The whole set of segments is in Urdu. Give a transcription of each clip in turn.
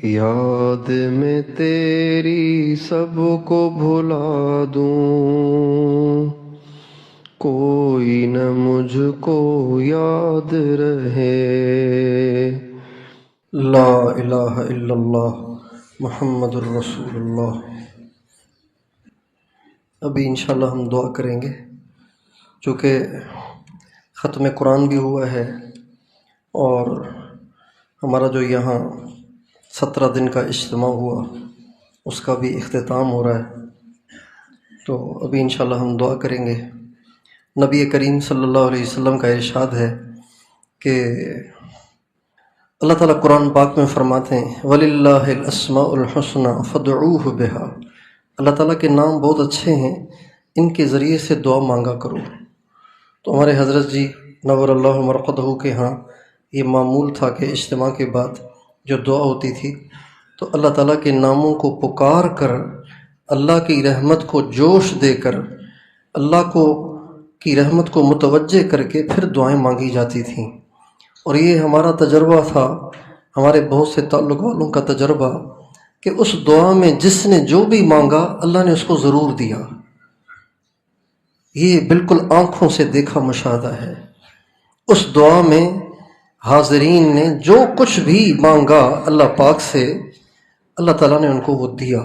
یاد میں تیری سب کو بھلا دوں، کوئی نہ مجھ کو یاد رہے۔ لا الہ الا اللہ محمد الرسول اللہ۔ ابھی انشاءاللہ ہم دعا کریں گے، چونکہ ختم قرآن بھی ہوا ہے اور ہمارا جو یہاں 17 دن کا اجتماع ہوا اس کا بھی اختتام ہو رہا ہے، تو ابھی انشاءاللہ ہم دعا کریں گے۔ نبی کریم صلی اللہ علیہ وسلم کا ارشاد ہے کہ اللہ تعالیٰ قرآن پاک میں فرماتے ہیں وَلِلَّهِ الْأَسْمَاءُ الْحُسْنَى فَادْعُوهُ بِهَا، اللہ تعالیٰ کے نام بہت اچھے ہیں، ان کے ذریعے سے دعا مانگا کرو۔ تو ہمارے حضرت جی نور اللہ مرقدہ کے ہاں یہ معمول تھا کہ اجتماع کے بعد جو دعا ہوتی تھی تو اللہ تعالیٰ کے ناموں کو پکار کر، اللہ کی رحمت کو جوش دے کر، اللہ کی رحمت کو متوجہ کر کے پھر دعائیں مانگی جاتی تھیں۔ اور یہ ہمارا تجربہ تھا، ہمارے بہت سے تعلق والوں کا تجربہ، کہ اس دعا میں جس نے جو بھی مانگا اللہ نے اس کو ضرور دیا۔ یہ بالکل آنکھوں سے دیکھا مشاہدہ ہے۔ اس دعا میں حاضرین نے جو کچھ بھی مانگا اللہ پاک سے، اللہ تعالیٰ نے ان کو وہ دیا،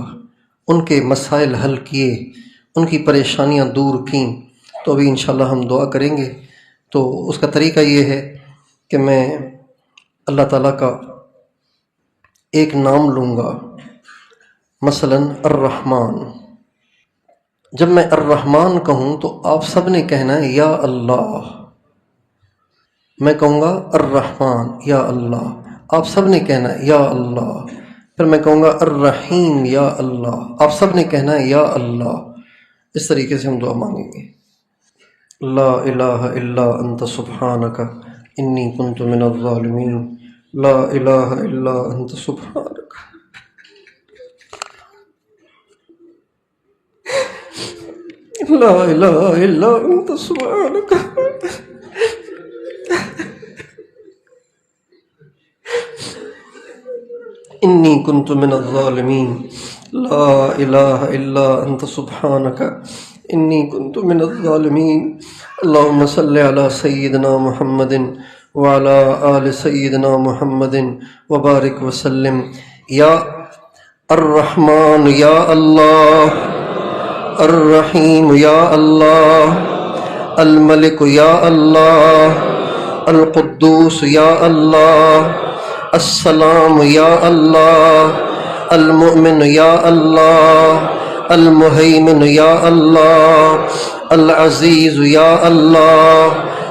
ان کے مسائل حل کیے، ان کی پریشانیاں دور کیں۔ تو ابھی انشاءاللہ ہم دعا کریں گے۔ تو اس کا طریقہ یہ ہے کہ میں اللہ تعالیٰ کا ایک نام لوں گا، مثلا الرحمن۔ جب میں الرحمن کہوں تو آپ سب نے کہنا ہے یا اللہ۔ میں کہوں گا الرحمن یا اللہ، آپ سب نے کہنا ہے یا اللہ۔ پھر میں کہوں گا الرحیم یا اللہ، آپ سب نے کہنا ہے یا اللہ۔ اس طریقے سے ہم دعا مانگیں گے۔ لا الہ الا انت سبحانک انی کنت من الظالمین، لا الہ الا انت سبحانک۔ لا الہ الا انت سبحانک انی کنت من الظالمین، لا الہ الا انت سبحانک انی کنت من الظالمین۔ اللہم صلی علی سیدنا محمد وعلی آل سیدنا محمد وبارک وسلم۔ یا الرحمن یا اللہ، الرحیم یا اللہ، الملک یا اللہ، القدوس یا اللہ، السلام یا اللہ، المؤمن یا اللہ، المہیمن یا اللہ، العزیز یا اللہ،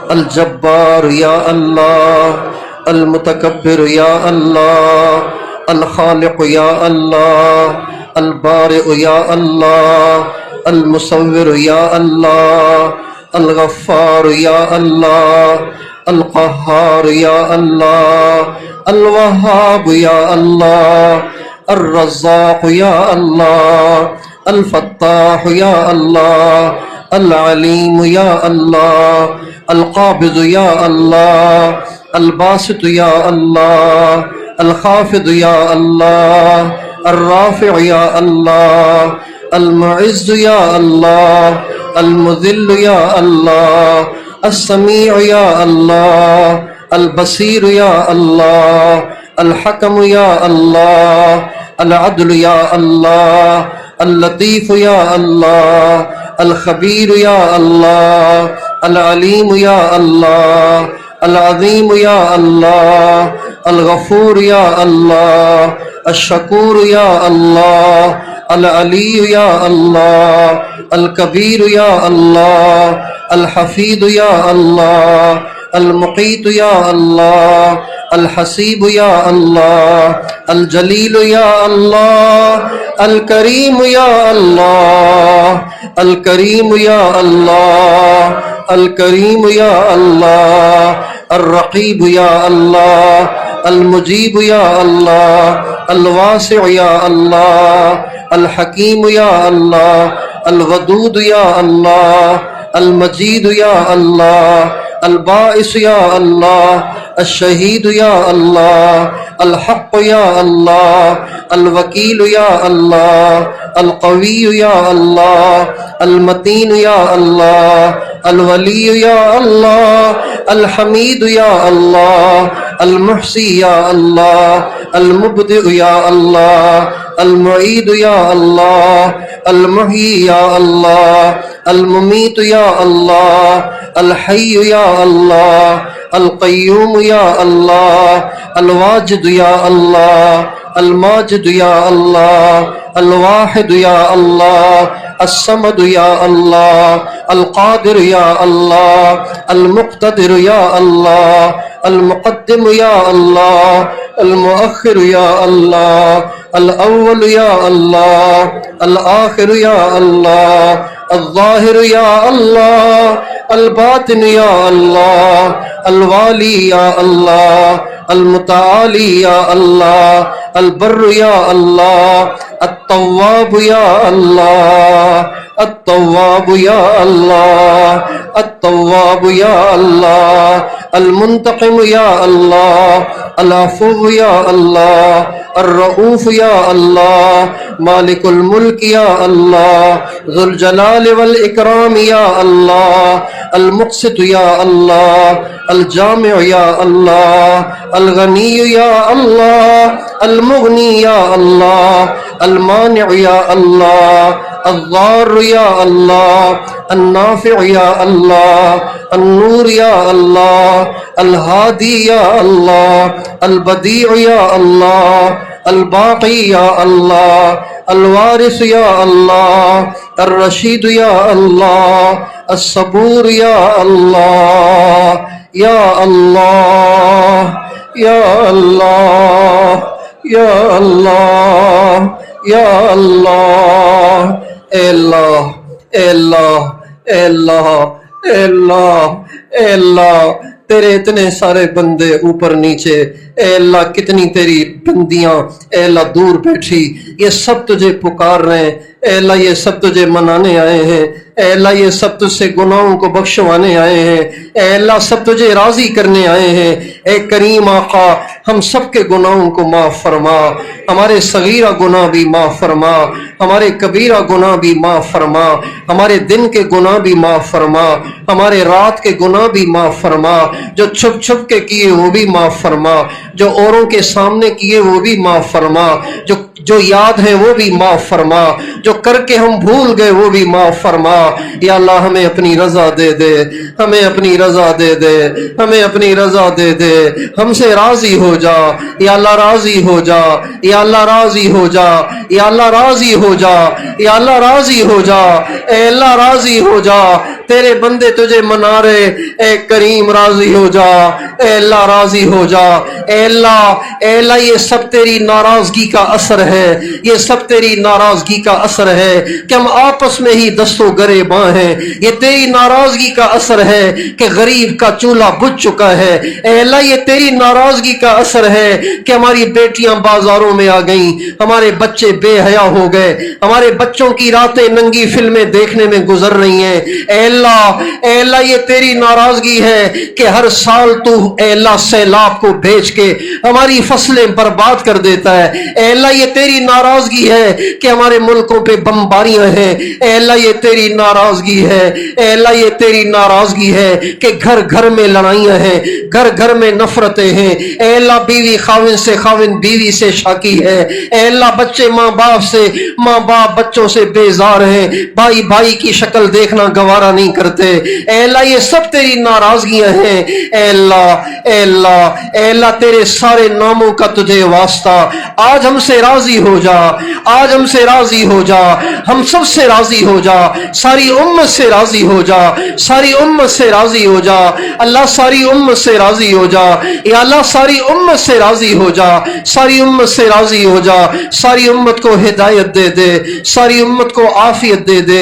الجبار یا اللہ، المتکبر یا اللہ، الخالق یا اللہ، البارئ یا اللہ، المصور یا اللہ، الغفار یا اللہ، القہار یا اللہ، الوہاب یا اللہ، الرزاق یا اللہ، الفتاح یا اللہ، العلیم یا اللہ، القابض یا اللہ، الباسط یا اللہ، الخافض یا اللہ، الرافع یا اللہ، المعز یا اللہ، المذل یا اللہ، السمیع یا اللہ، البصیر یا اللہ، الحکم یا اللہ، العدل یا اللہ، اللطیف یا اللہ، الخبیر یا اللہ، العلیم یا اللہ، العظیم یا اللہ، الغفور یا اللہ، الشکور یا اللہ، العلی یا اللہ، الکبیر یا اللہ، الحفیظ یا اللہ، المقیت یا اللہ، الحسیب یا اللہ، الجلیل یا اللہ، الکریم یا اللہ، الکریم یا اللہ، الکریم یا اللہ، الرقیب یا اللہ، المجیب یا اللہ، الواسع یا اللہ، الحکیم یا اللہ، الودود یا اللہ، المجید یا اللہ، الباعث یا اللہ، الشہید یا اللہ، الحق یا اللہ، الوکیل یا اللہ، القوی یا اللہ، المتین یا اللہ، الولی یا اللہ، الحمید یا اللہ، المحصی یا اللہ، المبدع یا اللہ، المعید یا اللہ، المحیی یا اللہ، الممیت یا اللہ، الحی یا اللہ، القیوم یا اللہ، الواجد یا اللہ، الماجد یا اللہ، الواحد یا اللہ، الصمد یا اللہ، القادر یا اللہ، المقتدر یا اللہ، المقدم یا اللہ، المؤخر یا اللہ، الاول یا اللہ، الآخر یا اللہ، الظاہر یا اللہ، الباطن یا اللہ، الوالی یا اللہ، المتعالی یا اللہ، البر یا اللہ، التواب یا اللہ، التواب یا اللہ، التواب یا اللہ، المنتقم یا اللہ، العفو یا اللہ، الرؤوف یا اللہ، مالک الملک یا اللہ، ذو الجلال والاکرام یا اللہ، المقسط یا اللہ، الجامع یا اللہ، الغنی یا اللہ، المغنی یا اللہ، المانع یا اللہ، الضار یا اللہ، النافع یا اللہ، النور یا اللہ، الہادی یا اللہ، البدیع یا اللہ، الباقی یا اللہ، الوارث یا اللہ، الرشید یا اللہ، الصبور یا اللہ، یا اللہ، یا اللہ، یا اللہ، یا اللہ، اے اللہ، اے اللہ، اے اللہ، اے اللہ، اے اللہ، تیرے اتنے سارے بندے اوپر نیچے، اے اللہ کتنی تیری بندیاں اے اللہ دور بیٹھی، یہ سب تجھے پکار رہے ہیں، اے اللہ یہ سب تجھے منانے آئے ہیں، اے اللہ یہ سب تجھ سے گناہوں کو بخشوانے آئے ہیں، اے اللہ سب تجھے راضی کرنے آئے ہیں، اے کریم آقا ہم سب کے گناہوں کو معاف فرما، ہمارے صغیرہ گناہ بھی معاف فرما، ہمارے کبیرہ گناہ بھی معاف فرما، ہمارے دن کے گناہ بھی معاف فرما، ہمارے رات کے گناہ بھی معاف فرما، جو چھپ چھپ کے کیے وہ بھی معاف فرما، جو اوروں کے سامنے کیے وہ بھی معاف فرما، جو یاد ہے وہ بھی معاف فرما، جو کر کے ہم بھول گئے وہ بھی معاف فرما، یا اللہ ہمیں اپنی رضا دے دے، ہمیں اپنی رضا دے دے، ہمیں اپنی رضا دے دے، ہم سے راضی ہو جا، یا اللہ راضی ہو جا، یا اللہ راضی ہو جا، یا اللہ راضی ہو جا، یا اللہ راضی ہو جا، اے اللہ راضی ہو جا، تیرے بندے تجھے منا رہے، اے کریم راضی ہو جا، اے اللہ راضی ہو جا، اے اللہ یہ سب تیری ناراضگی کا اثر ہے، یہ سب تیری ناراضگی کا اثر ہے کہ ہم آپس میں ہی دستوں گریباں ہیں، یہ تیری ناراضگی کا اثر ہے کہ غریب کا چولہا بجھ چکا ہے، اے اللہ یہ تیری ناراضگی کا اثر ہے کہ ہماری بیٹیاں بازاروں میں آ گئیں، ہمارے بچے بے حیا ہو گئے، ہمارے بچوں کی راتیں ننگی فلمیں دیکھنے میں گزر رہی ہیں، اے اللہ یہ تیری ناراضگی ہے کہ ہر سال تو اے اللہ سیلاب کو بھیج کے ہماری فصلیں برباد کر دیتا ہے، اے اللہ یہ تیری ناراضگی ہے کہ ہمارے ملکوں پہ بمباریاں ہیں، اے اللہ یہ تیری ناراضگی ہے، اے اللہ یہ تیری ناراضگی ہے کہ گھر گھر میں لڑائیاں ہیں، گھر گھر میں نفرتیں ہیں، اے اللہ بیوی خاوند سے، خاوند بیوی سے شاکی ہے، اے اللہ بچے ماں باپ سے، ماں باپ بچوں سے بیزار ہیں، بھائی بھائی کی شکل دیکھنا گوارا نہیں کرتے، اے اللہ یہ سب تیری ناراضگیاں ہیں، اے اللہ اے اللہ اے اللہ تیرے سارے ناموں کا تجھے واسطہ، آج ہم سے راضی ہو جا، آج ہم سے راضی ہو جا، ہم سب سے راضی ہو جا، ساری امت سے راضی ہو جا، ساری امت سے راضی ہو جا، اللہ ساری امت سے راضی ہو جا، یا اللہ ساری امت سے راضی ہو جا، ساری امت سے راضی ہو جا، ساری امت کو ہدایت دے دے، ساری امت کو عافیت دے دے،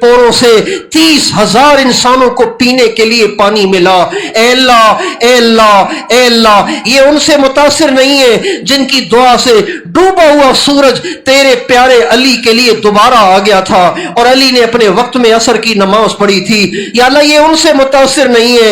پوروں سے 30,000 انسانوں کو پینے کے لیے پانی ملا۔ اے اللہ اے اللہ اے اللہ، یہ ان سے متاثر نہیں ہے جن کی دعا سے ڈوبا ہوا سورج تیرے پیارے علی کے لیے دوبارہ آ گیا تھا اور علی نے اپنے وقت میں عصر کی نماز پڑھی تھی۔ یا اللہ یہ ان سے متاثر نہیں ہے،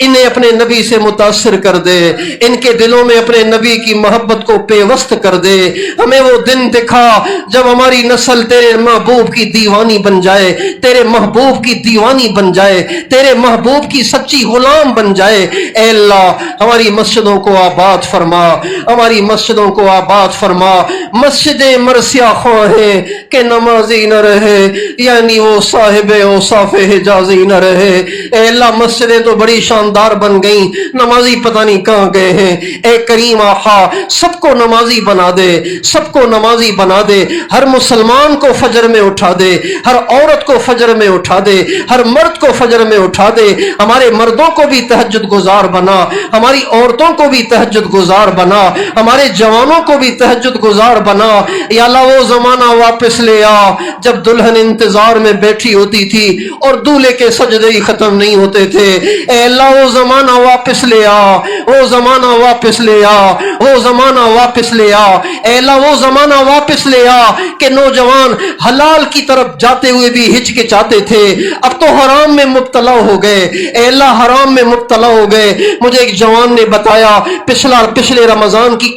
انہیں اپنے نبی سے متاثر کر دے، ان کے دلوں میں اپنے نبی کی محبت کو پیوست کر دے۔ ہمیں وہ دن دکھا جب ہماری نسل تیرے محبوب کی دیوانی بن جائے، تیرے محبوب کی دیوانی بن جائے، تیرے محبوب کی سچی غلام بن جائے۔ اے اللہ ہماری مسجدوں کو آباد فرما، ہماری مسجدوں کو آباد فرما۔ مسجدیں مرثیہ خواہیں کہ نمازی نہ رہے، یعنی وہ صاحب اوصاف حجازی نہ رہے۔ اے اللہ مسجدیں تو بڑی شاندار بن گئیں، نمازی پتہ نہیں کہاں گئے ہیں۔ اے کریم آقا سب کو نمازی بنا دے، سب کو نمازی بنا دے، ہر مسلمان کو فجر میں اٹھا دے، ہر عورت کو فجر میں اٹھا دے، ہر مرد کو فجر میں اٹھا دے۔ ہمارے مردوں کو بھی تہجد گزار بنا، ہماری عورتوں کو بھی تہجد گزار بنا، ہمارے جوانوں کو بھی تہجد گزار بنا۔ یا اللہ وہ زمانہ واپس لے آ جب دلہن انتظار میں بیٹھی ہوتی تھی اور دولہے کے سجدے ہی ختم نہیں ہوتے تھے۔ اے اللہ وہ زمانہ واپس لے آ، وہ زمانہ واپس لے آ، وہ زمانہ واپس لے آ۔ اے اللہ وہ زمانہ واپس لے آ کہ نوجوان حلال کی طرف جاتے ہوئے بھی ہچکچاتے تھے، اب تو حرام میں مبتلا ہو گئے۔ اے اللہ حرام میں مبتلا ہو گئے۔ مجھے ایک جوان نے بتایا پچھلے رمضان کی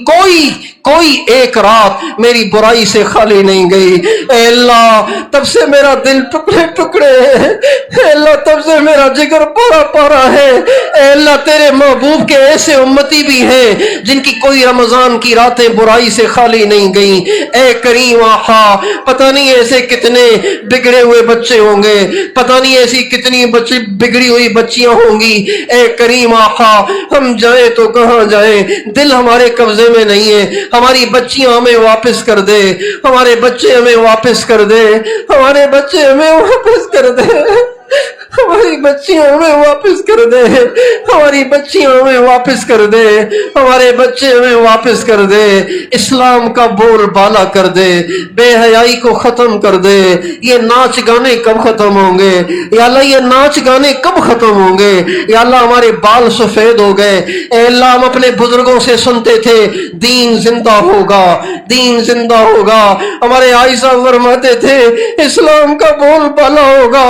کوئی ایک رات میری برائی سے خالی نہیں گئی۔ اے اللہ تب سے میرا دل ٹکڑے ٹکڑے ہے، اے اللہ تب سے میرا جگر پارا پارا ہے۔ اے اللہ تیرے محبوب کے ایسے امتی بھی ہیں جن کی کوئی رمضان کی راتیں برائی سے خالی نہیں گئیں۔ اے کریم آقا پتہ نہیں ایسے کتنے بگڑے ہوئے بچے ہوں گے، پتہ نہیں ایسی کتنی بگڑی ہوئی بچیاں ہوں گی۔ اے کریم آقا ہم جائیں تو کہاں جائیں، دل ہمارے قبضے میں نہیں ہے۔ ہماری بچیاں ہمیں واپس کر دے، ہمارے بچے ہمیں واپس کر دے، ہمارے بچے ہمیں واپس کر دے، ہماری بچیاں ہمیں واپس کر دے، ہماری بچیاں ہمیں واپس کر دے، ہمارے بچے ہمیں واپس کر دے۔ اسلام کا بول بالا کر دے، بے حیائی کو ختم کر دے۔ یہ ناچ گانے کب ختم ہوں گے یا اللہ، یہ ناچ گانے کب ختم ہوں گے یا اللہ؟ ہمارے بال سفید ہو گئے۔ اے اللہ ہم اپنے بزرگوں سے سنتے تھے دین زندہ ہوگا، دین زندہ ہوگا۔ ہمارے عائشہ فرماتے تھے اسلام کا بول بالا ہوگا،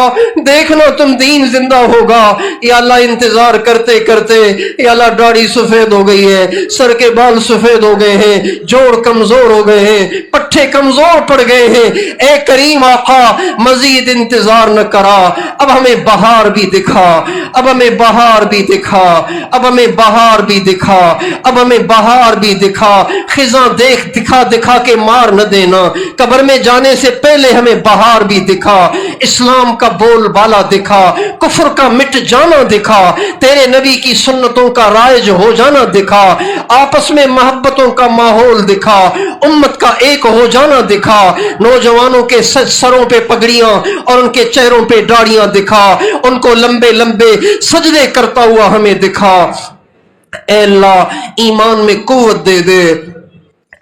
دیکھنا تم دین زندہ ہوگا۔ یا اللہ انتظار کرتے کرتے یا اللہ داڑھی سفید ہو گئی ہے، سر کے بال سفید ہو گئے ہیں، جوڑ کمزور ہو گئے ہیں، پٹھے کمزور پڑ گئے ہیں۔ اے کریم آقا مزید انتظار نہ کرا، اب ہمیں بہار بھی دکھا، اب ہمیں بہار بھی دکھا، اب ہمیں بہار بھی دکھا، اب ہمیں بہار بھی دکھا۔ خزاں دیکھ دکھا دکھا کے مار نہ دینا، قبر میں جانے سے پہلے ہمیں بہار بھی دکھا، اسلام کا بول بالا دکھا، کفر کا مٹ جانا دکھا، تیرے نبی کی سنتوں کا رائج ہو جانا دکھا، آپس میں محبتوں کا ماحول دکھا، امت کا ایک ہو جانا دکھا، نوجوانوں کے سروں پہ پگڑیاں اور ان کے چہروں پہ داڑیاں دکھا، ان کو لمبے لمبے سجدے کرتا ہوا ہمیں دکھا۔ اے اللہ ایمان میں قوت دے دے،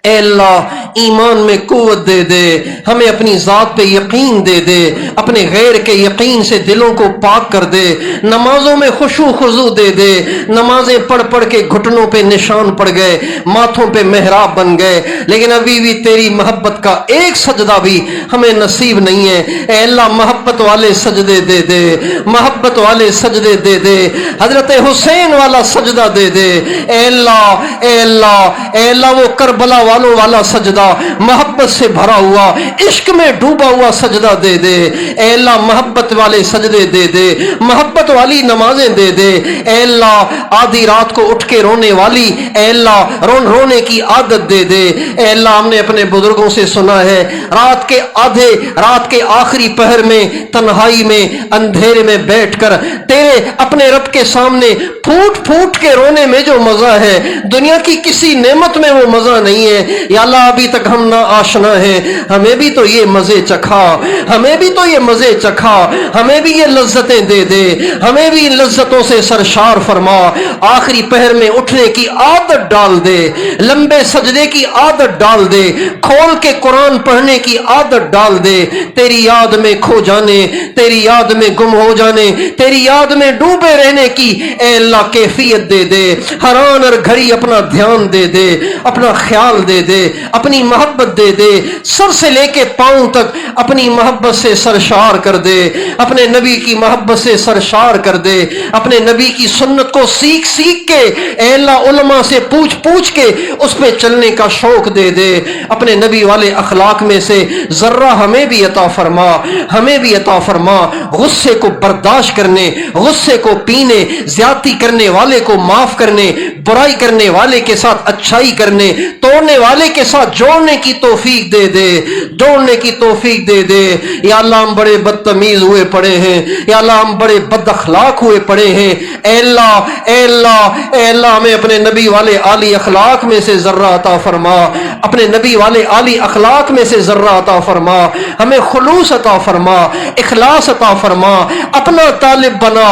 اے اللہ ایمان میں قوت دے دے، ہمیں اپنی ذات پہ یقین دے دے، اپنے غیر کے یقین سے دلوں کو پاک کر دے، نمازوں میں خشوع خضوع دے دے۔ نمازیں پڑھ پڑھ کے گھٹنوں پہ نشان پڑ گئے، ماتھوں پہ محراب بن گئے، لیکن ابھی بھی تیری محبت کا ایک سجدہ بھی ہمیں نصیب نہیں ہے۔ اے اللہ محبت والے سجدے دے دے، محبت والے سجدے دے دے، حضرت حسین والا سجدہ دے دے۔ اے اللہ اے اللہ اے اللہ وہ کربلا والوں والا سجدہ محبت سے بھرا ہوا، عشق میں ڈوبا ہوا سجدہ دے دے۔ اے اللہ محبت والے سجدے دے دے، محبت والی نمازیں دے دے۔ اے اللہ آدھی رات کو اٹھ کے رونے والی، اے اللہ رونے کی عادت دے دے۔ اے اللہ ہم نے اپنے بزرگوں سے سنا ہے رات کے آخری پہر میں تنہائی میں اندھیرے میں بیٹھ کر تیرے اپنے رب کے سامنے پھوٹ پھوٹ کے رونے میں جو مزہ ہے دنیا کی کسی نعمت میں وہ مزہ نہیں ہے۔ یا اللہ ابھی تک ہم نہ آشنا ہیں، ہمیں بھی تو یہ مزے چکھا، ہمیں بھی تو یہ مزے چکھا، ہمیں بھی یہ لذتیں دے دے، ہمیں بھی ان لذتوں سے سرشار فرما۔ آخری پہر میں اٹھنے کی عادت ڈال دے، لمبے سجدے کی عادت ڈال دے، کھول کے قرآن پڑھنے کی عادت ڈال دے، تیری یاد میں کھو جانے، تیری یاد میں گم ہو جانے، تیری یاد میں ڈوبے رہنے کی اے اللہ کیفیت دے دے۔ ہر آن ہر گھڑی اپنا دھیان دے دے، اپنا خیال دے دے، اپنی محبت دے دے، سر سے لے کے پاؤں تک اپنی محبت سے سرشار کر دے، اپنے نبی کی محبت سے سرشار کر دے، اپنے نبی کی سنت کو سیکھ سیکھ کے اے اللہ علماء سے پوچھ پوچھ کے اس پہ چلنے کا شوق دے دے۔ اپنے نبی والے اخلاق میں سے ذرہ ہمیں بھی عطا فرما، ہمیں بھی عطا فرما، غصے کو برداشت کرنے، غصے کو پینے، زیادتی کرنے والے کو معاف کرنے، برائی کرنے والے کے ساتھ اچھائی کرنے، توڑنے والے کے ساتھ جوڑنے کی توفیق دے دے، جوڑنے کی توفیق دے دے۔ یا اللہ ہم بڑے بدتمیز ہوئے پڑے ہیں، یا اللہ ہم بڑے بد اخلاق ہوئے پڑے ہیں، اے اللہ اے اللہ اے اللہ ہمیں اپنے نبی والے عالی اخلاق میں سے ذرہ عطا فرما، اپنے نبی والے عالی اخلاق میں سے ذرہ عطا فرما، ہمیں خلوص عطا فرما، اخلاص عطا فرما، اپنا طالب بنا،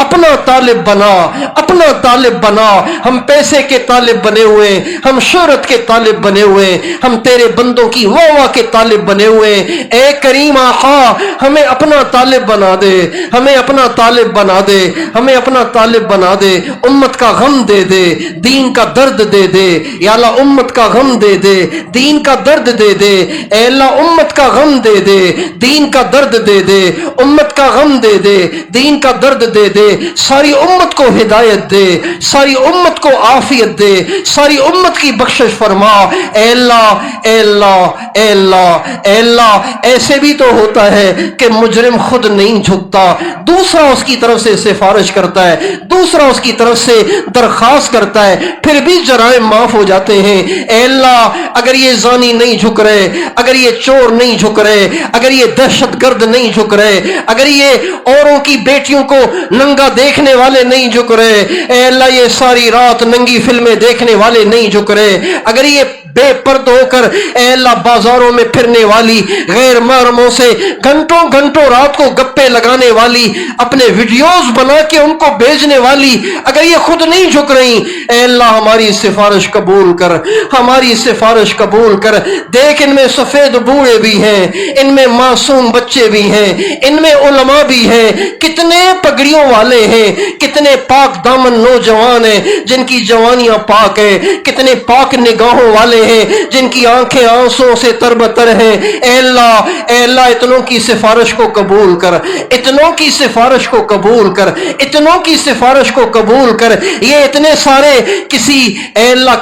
اپنا طالب بنا، اپنا طالب بنا۔ ہم پیسے کے طالب بنے ہوئے، ہم شہرت کے طالب بنے ہوئے، ہم تیرے بندوں کی واہ کے طالب بنے ہوئے، اے کریم آقا ہمیں اپنا طالب بنا دے، ہمیں اپنا طالب بنا دے، ہمیں اپنا طالب بنا دے، امت کا غم دے دے، دین کا درد دے دے، یا اللہ امت کا غم دے دے، دین کا درد دے دے، اے اللہ امت کا غم دے دے، دین کا درد دے دے، امت کا غم دے دے، دین کا درد دے دے، ساری امت کو ہدایت دے، ساری امت کو عافیت دے، ساری امت کی بخشش فرما۔ اے اللہ اے اللہ اے اللہ اے اللہ ایسے بھی تو ہوتا ہے کہ مجرم خود نہیں جھکتا، دوسرا اس کی طرف سے سفارش کرتا ہے، دوسرا اس کی طرف سے درخواست کرتا ہے، پھر بھی جرائم معاف ہو جاتے ہیں۔ اے اللہ اگر یہ زانی نہیں جھک رہے، اگر یہ چور نہیں جھک رہے، اگر یہ دہشت گرد نہیں جھک رہے، اگر یہ اوروں کی بیٹیوں کو ننگا دیکھنے والے نہیں جھک رہے، اے اللہ یہ ساری رات ننگی فلمیں دیکھنے والے نہیں جھک رہے، اگر یہ بے پرد ہو کر اے اللہ بازاروں میں پھرنے والی غیر محرموں سے گھنٹوں گھنٹوں رات کو گپے لگانے والی، اپنے ویڈیوز بنا کے ان کو بھیجنے والی، اگر یہ خود نہیں جھک رہی، اے اللہ ہماری سفارش قبول کر، ہماری سفارش قبول کر۔ دیکھ ان میں سفید بوڑھے بھی ہیں، ان میں معصوم بچے بھی ہیں، ان میں علماء بھی ہیں، کتنے پگڑیوں والے ہیں، کتنے پاک دامن نوجوان ہیں جن کی جوانیاں پاک ہیں، کتنے پاک نگاہوں والے ہیں جن کی آنکھیں آنسوں سے تربتر ہیں۔ اے اللہ اتنوں کی سفارش کو قبول کر، اتنوں کی سفارش کو قبول کر، اتنوں کی سفارش کو قبول کر۔ یہ اتنے سارے کسی اے اللہ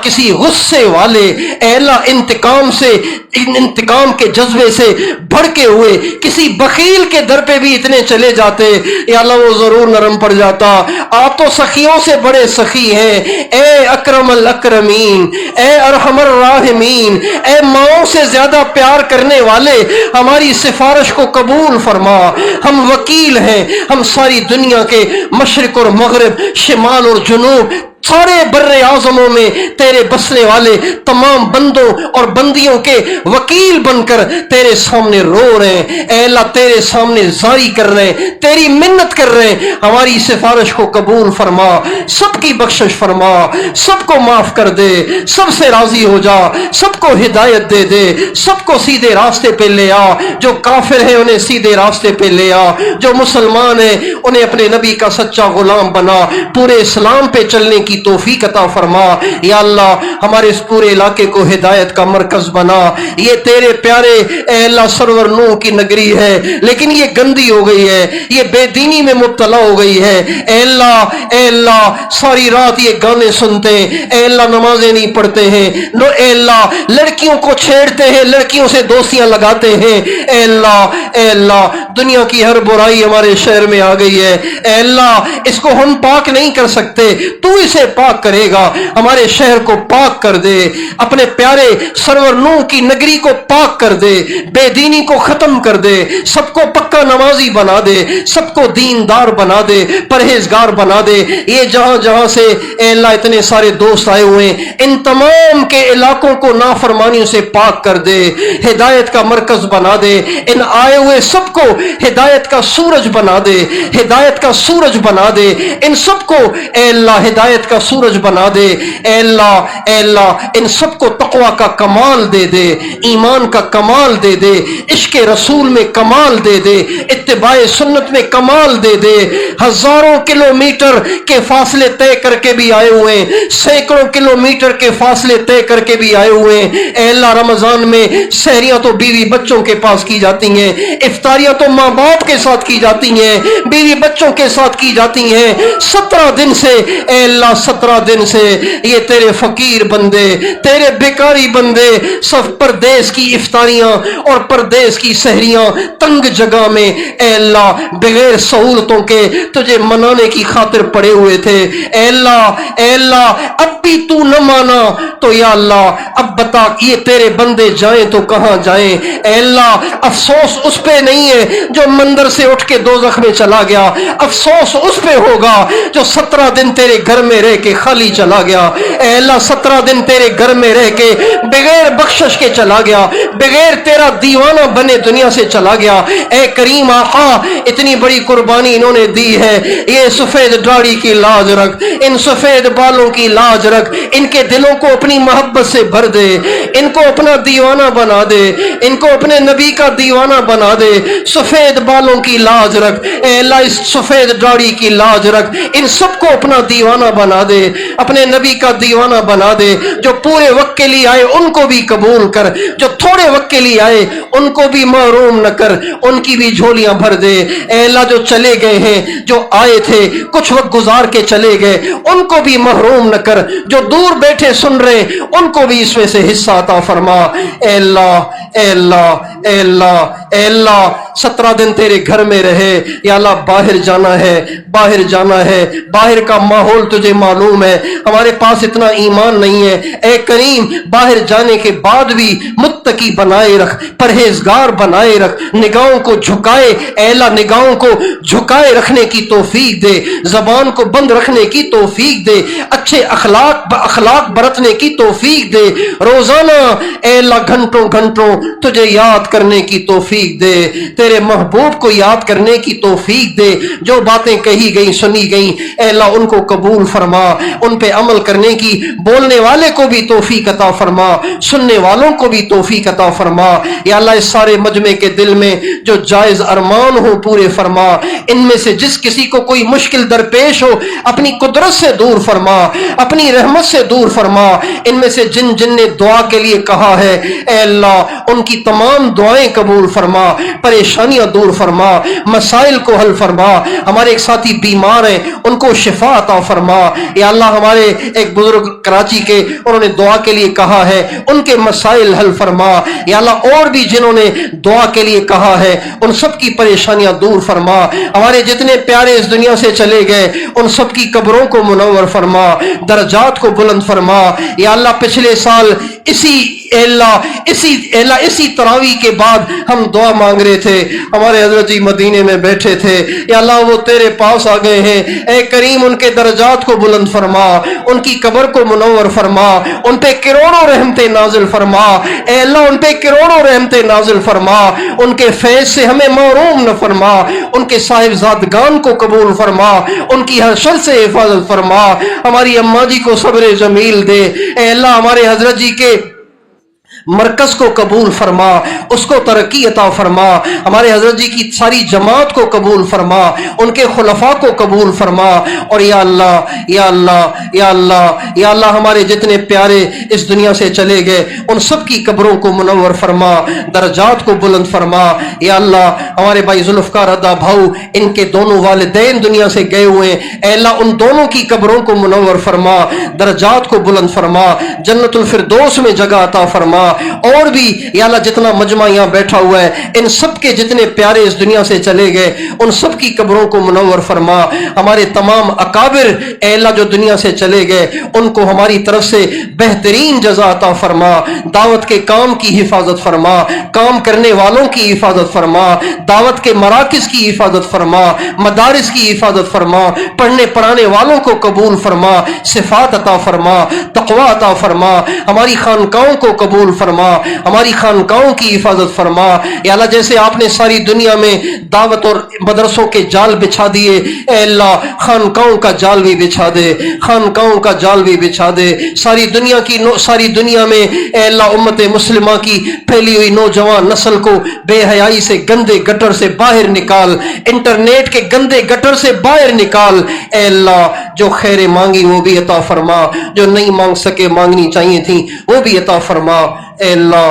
کسی غصے والے اے اللہ انتقام کے جذبے سے بھڑکے ہوئے کسی بخیل کے در پہ بھی اتنے چلے جاتے، یا اللہ وہ ضرور نرم پڑ جاتا۔ آپ تو سخیوں سے بڑے سخی ہیں، اے اکرم الاکرمین، اے ارحم الراحمین، اے ماؤں سے زیادہ پیار کرنے والے ہماری سفارش کو قبول فرما۔ ہم وکیل ہیں، ہم ساری دنیا کے مشرق اور مغرب، شمال اور جنوب، سارے بر اعظموں میں تیرے بسنے والے تمام بندوں اور بندیوں کے وکیل بن کر تیرے سامنے رو رہے ہیں، اے اللہ تیرے سامنے زاری کر رہے ہیں، تیری منت کر رہے ہیں، ہماری سفارش کو قبول فرما، سب کی بخشش فرما، سب کو معاف کر دے، سب سے راضی ہو جا، سب کو ہدایت دے دے، سب کو سیدھے راستے پہ لے آ، جو کافر ہیں انہیں سیدھے راستے پہ لے آ، جو مسلمان ہیں انہیں اپنے نبی کا سچا غلام بنا، پورے اسلام پہ چلنے کی توفیق عطا فرما۔ یا اللہ ہمارے اس پورے علاقے کو ہدایت کا مرکز بنا۔ یہ تیرے پیارے اے اللہ سرور نوح کی نگری ہے، لیکن یہ گندی ہو گئی ہے، یہ بے دینی میں مبتلا ہو گئی ہے۔ اے اللہ ساری رات یہ گانے سنتے ہیں، اے اللہ نمازیں نہیں پڑھتے ہیں، اے اللہ لڑکیوں کو چھیڑتے ہیں، لڑکیوں سے دوستیاں لگاتے ہیں، اے اللہ دنیا کی ہر برائی ہمارے شہر میں آ گئی ہے، اے اللہ اس کو ہم پاک نہیں کر سکتے، تو اسے سے پاک کرے گا ہمارے شہر کو پاک کر دے، اپنے پیارے سرور نوح کی نگری کو پاک کر دے، بے دینی کو ختم کر دے، سب کو پکا نمازی بنا دے، سب کو دیندار بنا دے، پرہیزگار بنا دے۔ یہ جہاں جہاں سے اے اللہ اتنے سارے دوست آئے ہوئے ہیں، ان تمام کے علاقوں کو نافرمانیوں سے پاک کر دے، ہدایت کا مرکز بنا دے، ان آئے ہوئے سب کو ہدایت کا سورج بنا دے، ہدایت کا سورج بنا دے، ان سب کو اے اللہ ہدایت کا سورج بنا دے، اے اللہ ان سب کو تقوی کا کمال دے دے، ایمان کا کمال دے دے، عشق رسول میں کمال دے دے، اتباع سنت میں کمال دے دے۔ ہزاروں کلومیٹر کے فاصلے طے کر کے بھی آئے ہوئے ہیں، سینکڑوں کلومیٹر کے فاصلے طے کر کے بھی آئے ہوئے ہیں۔ اے اللہ رمضان میں سحریاں تو بیوی بچوں کے پاس کی جاتی ہیں، افطاریاں تو ماں باپ کے ساتھ کی جاتی ہیں، بیوی بچوں کے ساتھ کی جاتی ہیں۔ 17 دن سے اے اللہ 17 دن سے یہ تیرے فقیر بندے، تیرے بیکاری بندے سب پردیس کی افطاریاں اور پردیس کی سحریاں تنگ جگہ میں اے اللہ بغیر سہولتوں کے تجھے منانے کی خاطر پڑے ہوئے تھے۔ اے اللہ اب بھی تو نہ مانا تو یا اللہ اب بتا یہ تیرے بندے جائیں تو کہاں جائیں۔ اے اللہ افسوس اس پہ نہیں ہے جو مندر سے اٹھ کے دوزخ میں چلا گیا، افسوس اس پہ ہوگا جو 17 دن تیرے گھر میں رہ کے خالی چلا گیا۔ اے اللہ 17 دن تیرے گھر میں رہ کے بغیر بخشش کے چلا گیا، بغیر تیرا دیوانہ بنے دنیا سے چلا گیا۔ اے کریم آقا اتنی بڑی قربانی انہوں نے دی ہے، یہ سفید داڑھی کی لاج رکھ، ان سفید بالوں کی لاج رکھ، ان کے دلوں کو اپنی محبت سے بھر دے، ان کو اپنا دیوانہ بنا دے، ان کو اپنے نبی کا دیوانہ بنا دے۔ سفید بالوں کی لاج رکھ اے اللہ، اس سفید داڑھی کی لاج رکھ، ان سب کو اپنا دیوانہ بنا دے، اپنے نبی کا دیوانہ بنا دے۔ جو پورے وقت کے لیے آئے ان کو بھی قبول کر، جو تھوڑے وقت کے لیے آئے ان کو بھی محروم نہ کر، ان کی بھی جھولیاں بھر دے۔ اے اللہ جو چلے گئے ہیں، جو آئے تھے کچھ وقت گزار کے چلے گئے، ان کو بھی محروم نہ کر، جو دور بیٹھے سن رہے ان کو بھی اس میں سے حصہ عطا فرما۔ اے اللہ اے اللہ اے اللہ اے اللہ 17 دن تیرے گھر میں رہے یا اللہ، باہر جانا ہے، باہر جانا ہے، باہر کا ماحول تجھے معلوم ہے، ہمارے پاس اتنا ایمان نہیں ہے۔ اے کریم باہر جانے کے بعد بھی متقی بنائے رکھ، پرہیزگار بنائے رکھ، نگاہوں کو جھکائے اے اللہ نگاہوں کو جھکائے رکھنے کی توفیق دے، زبان کو بند رکھنے کی توفیق دے، اچھے اخلاق برتنے کی توفیق دے، روزانہ اے اللہ گھنٹوں گھنٹوں تجھے یاد کرنے کی توفیق دے، تیرے محبوب کو یاد کرنے کی توفیق دے۔ جو باتیں کہی گئیں سنی گئیں اے اللہ ان کو قبول فرما، ان پہ عمل کرنے کی بولنے والے کو بھی توفیق عطا فرما، سننے والوں کو بھی توفیق عطا فرما۔ یا اللہ اس سارے مجمع کے دل میں جو جائز ارمان ہو پورے فرما، ان میں سے جس کسی کو کوئی مشکل درپیش ہو اپنی قدرت سے دور فرما، اپنی رحمت سے دور فرما۔ ان میں سے جن نے دعا کے لیے کہا ہے اے اللہ ان کی تمام دعائیں قبول فرما، پریشانیاں دور فرما، مسائل کو حل فرما۔ ہمارے ایک ساتھی بیمار ہیں ان کو شفا عطا فرما۔ یا اللہ ہمارے ایک بزرگ کراچی کے انہوں نے دعا کے لیے کہا ہے ان کے مسائل حل فرما۔ یا اللہ اور بھی جنہوں نے دعا کے لیے کہا ہے ان سب کی پریشانیاں دور فرما۔ ہمارے جتنے پیارے اس دنیا سے چلے گئے ان سب کی قبروں کو منور فرما، درجات کو بلند فرما۔ یا اللہ پچھلے سال اسی تراویح کے بعد ہم دعا مانگ رہے تھے، ہمارے حضرت جی مدینے میں بیٹھے تھے، یا اللہ وہ تیرے پاس آ گئے ہیں۔ اے کریم ان کے درجات کو بلند فرما، ان کی قبر کو منور فرما، ان پہ کروڑوں رحمتیں نازل فرما۔ اے اللہ ان پہ کروڑوں رحمتیں نازل فرما، ان کے فیض سے ہمیں محروم نہ فرما، ان کے صاحبزادگان کو قبول فرما، ان کی ہر شر سے حفاظت فرما۔ ہماری اماں جی کو صبر جمیل دے اے اللہ، ہمارے حضرت جی کے مرکز کو قبول فرما، اس کو ترقی عطا فرما، ہمارے حضرت جی کی ساری جماعت کو قبول فرما، ان کے خلفاء کو قبول فرما۔ اور یا اللہ یا اللہ یا اللہ یا اللہ ہمارے جتنے پیارے اس دنیا سے چلے گئے ان سب کی قبروں کو منور فرما، درجات کو بلند فرما۔ یا اللہ ہمارے بھائی ذوالفقار ادا بھاؤ ان کے دونوں والدین دنیا سے گئے ہوئے ہیں، اے اللہ ان دونوں کی قبروں کو منور فرما، درجات کو بلند فرما، جنت الفردوس میں جگہ عطا فرما۔ اور بھی یا اللہ جتنا مجمع یہاں بیٹھا ہوا ہے ان سب کے جتنے پیارے اس دنیا سے چلے گئے ان سب کی قبروں کو منور فرما. ہمارے تمام اکابر اے اللہ جو دنیا سے چلے گئے ان کو ہماری طرف سے بہترین جزا عطا فرما. دعوت کے کام کی حفاظت فرما, کام کرنے والوں کی حفاظت فرما, دعوت کے مراکز کی حفاظت فرما, مدارس کی حفاظت فرما, پڑھنے پڑھانے والوں کو قبول فرما, صفات عطا فرما, تقوی عطا فرما, ہماری خانقاہوں کو قبول فرما, ہماری خانقاہوں کی حفاظت فرما. یا اللہ جیسے آپ نے ساری دنیا میں دعوت اور مدرسوں کے جال بچھا دیے, اے اللہ خانقاہوں کا جال بھی بچھا دے, خانقاہوں کا جال بھی بچھا دے. ساری دنیا میں اے اللہ امت مسلمہ کی پھیلی ہوئی نوجوان نسل کو بے حیائی سے گندے گٹر سے باہر نکال, انٹرنیٹ کے گندے گٹر سے باہر نکال. اے اللہ جو خیر مانگی وہ بھی عطا فرما, جو نہیں مانگ سکے مانگنی چاہیے تھیں وہ بھی عطا فرما. اے اللہ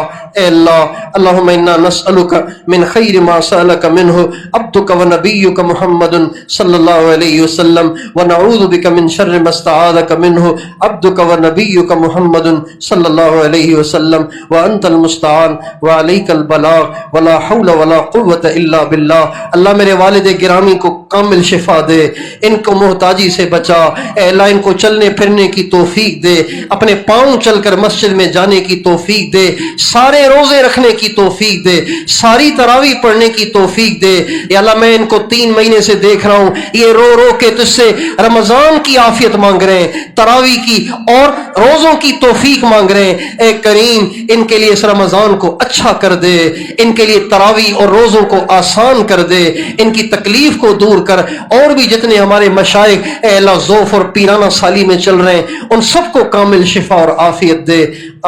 اللہم انا نسألک من خیر ما سألک منہ عبدک و نبیک محمد صلی اللہ علیہ وسلم ونعوذ بک من شر ما استعاذک منہ عبدک و نبیک محمد صلی اللہ علیہ وسلم وانت المستعان وعلیک البلاغ ولا حول ولا قوة الا باللہ. اللہ میرے والد گرامی کو کامل شفا دے, ان کو محتاجی سے بچا. اے اللہ ان کو چلنے پھرنے کی توفیق دے, اپنے پاؤں چل کر مسجد میں جانے کی توفیق دے, سارے روزے رکھنے کی توفیق دے, ساری تراویح پڑھنے کی توفیق دے. یا اللہ میں ان کو 3 مہینے سے دیکھ رہا ہوں, یہ رو رو کے تجھ سے رمضان کی عافیت مانگ رہے ہیں, تراویح کی اور روزوں کی توفیق مانگ رہے ہیں. اے کریم ان کے لیے اس رمضان کو اچھا کر دے, ان کے لیے تراویح اور روزوں کو آسان کر دے, ان کی تکلیف کو دور کر. اور بھی جتنے ہمارے مشائخ اے اللہ ذوف اور پیرانہ سالی میں چل رہے ہیں ان سب کو کامل شفا اور عافیت دے.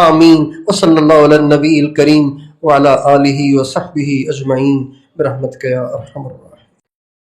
آمین. وصلی اللہ علی النبی الکریم وعلی آلہ وصحبہ اجمعین برحمتک یا ارحم الراحمین.